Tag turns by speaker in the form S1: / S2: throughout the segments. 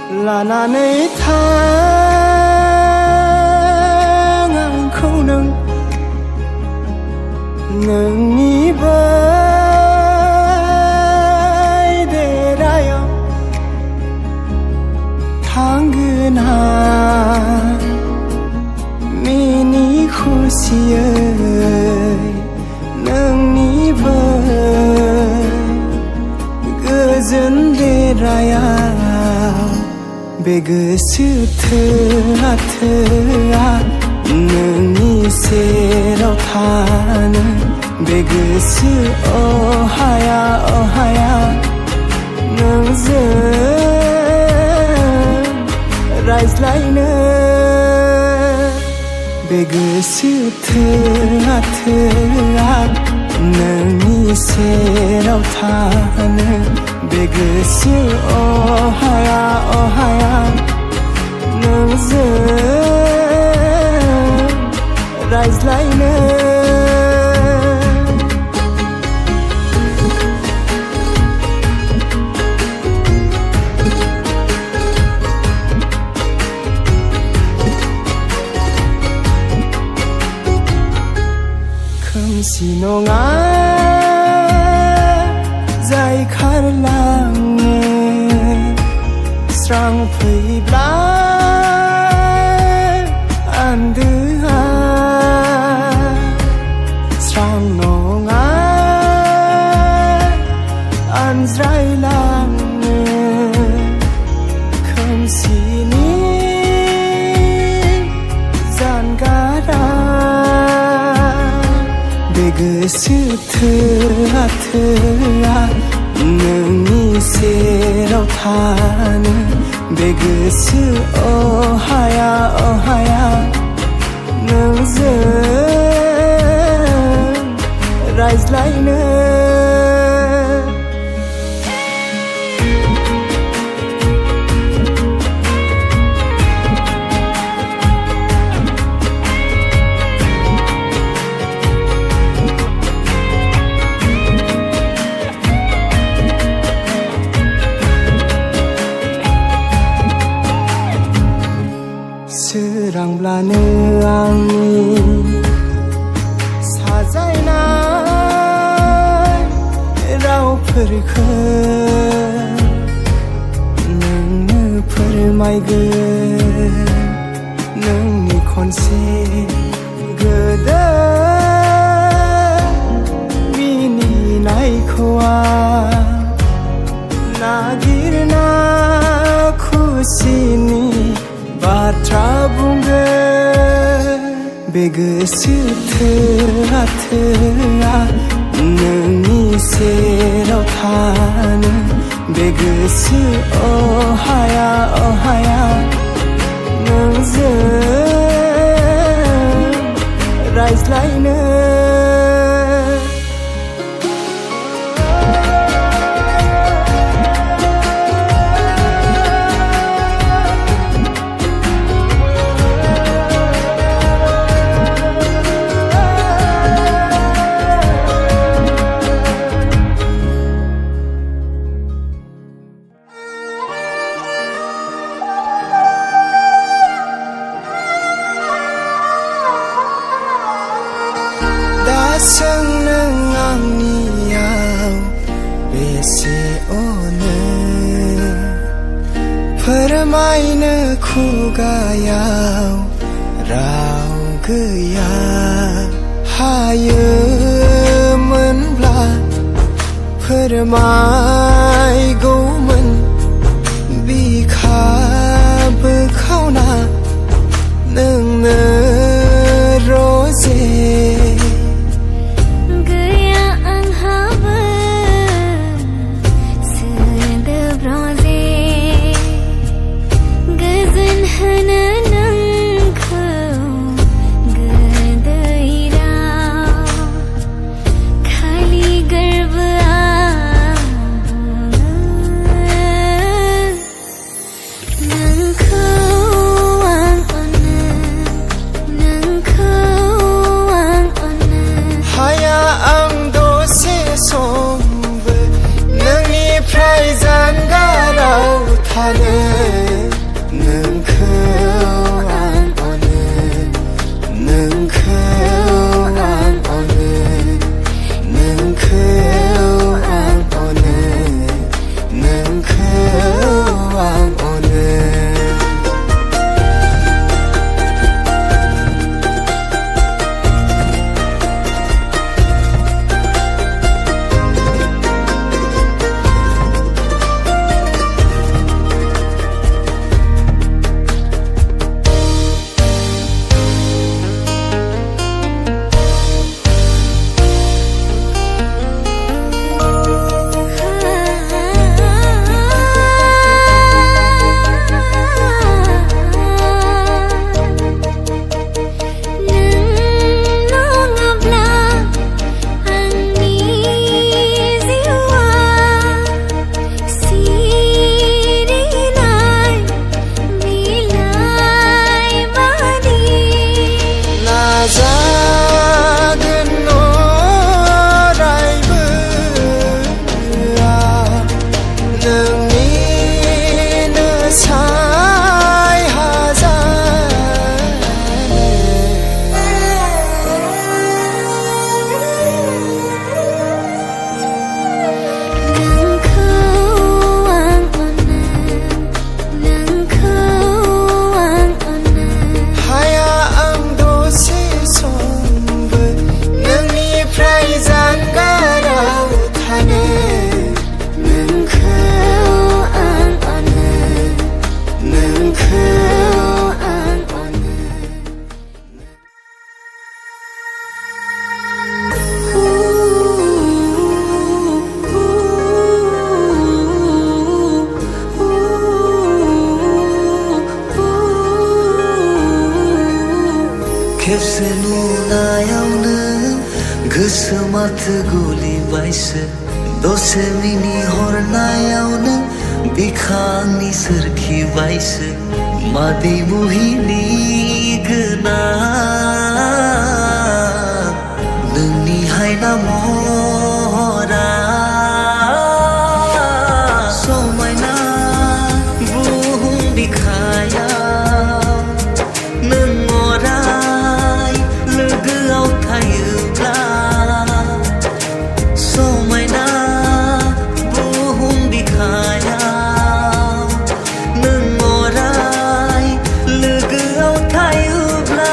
S1: लानानै थां आंखौ नोंनि बायदेरायाव थांगोन आं मिनि खुसियै नोंनि गोजोन देरायाव बे गोसो थोआ नोंनि सेराव थानो बे गोसो अहाया नोंजों रायज्लायनो बे गोसो थोआ नोंनि सेराव थानो बे गोसो अहाया नोंजों रायज्लायनो खोमसि नङा जाय खारलाङो स्रां फैब्ला आन्दोआ स्रां नङा आनज्रायलाङो खोमसिनि जानगारा बे गोसो थोआ नोंनि सेराव थानो बे गोसो अहाया नोंजों रायज्लायनो सोरांब्लानो आंनि साजायनाय रावफोरखौ नोंनो फोरमायगोन नोंनि खनसे गोदान मिनिनायखौ आं नागिरना खुसिनि बाथ्रा बुंगोन बे गोसो थोआ नोंनि सेराव थानो बे गोसो अहाया नोंजों रायज्लायनो सों नों आंनियाव बेसे अनो फोरमायनो खुगायाव राव गैया हायोमोनब्ला फोरमायगौमोन बिखाबो खावना नोंनो रजे जानगाराव थानो
S2: बाथगुलि बायसो दसे मिनि हरनायावनो बिखांनि सोरखि बायसो मादै मुहिनि गोनां नोंनि हायना महरा समायना बुहुम बिखायाव नों अराय लोगोआव थायोब्ला समायना बुहुम बिखायाव नों अराय लोगोआव थायोब्ला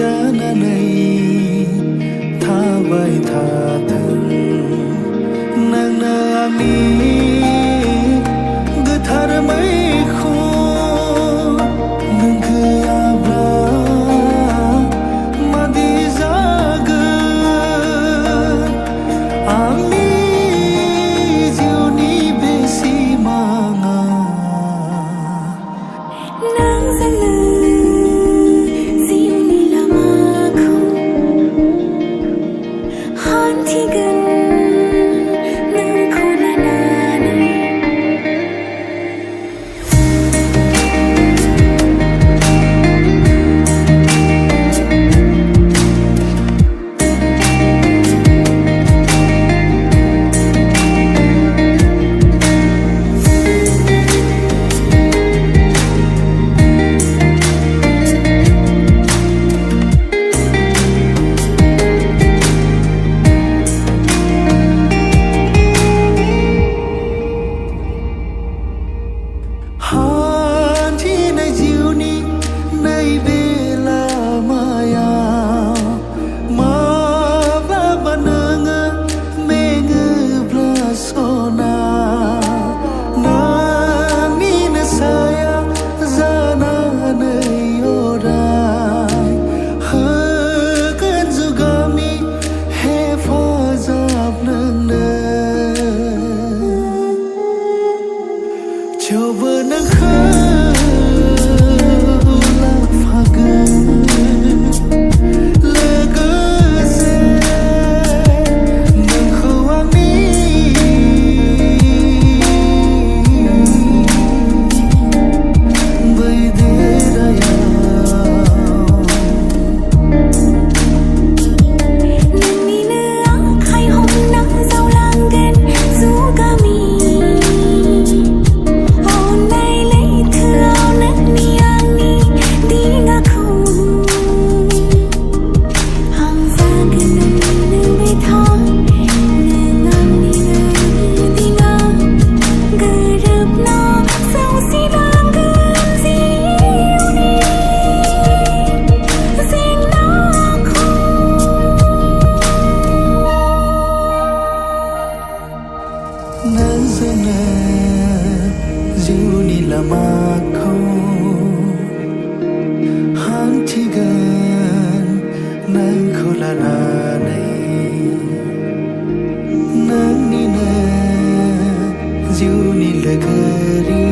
S1: जानानै थाबाय थाथों नोंनो आंनि गोथार मैखुन नों गैयाब्ला मादि जागोन आंनि जिउनि बे सिमाङा
S3: नोंजोंनो जिउनि लामाखौ हान्थिगोन नोंखौ लानानै
S1: हान्थिनाय जिउनि नैबे लामायाव माब्लाबा नोङो मेङोब्ला सना नोंनिनो साया जानानै अराय होगोन जुगामि हेफाजाब नोंनो थेवबो नोंखौ लाफागोन लोगोसे नोंखौ आंनि बै देरायाव
S3: नोंनिनो आखाइ हमना जावलांगोन जुगामि अननाय लैथोआव नोंनि आंनि दिङाखौ आं जागोन नोंनिनो बिथा नों आंनिनो दिङा गोरोबना सौसिलांगोन जिउनि जेंनाखौ
S1: नोंजोंनो जिउनि लामाखौ हान्थिगोन नोंखौ लानानै नोंनिनो जिउनि लोगोरि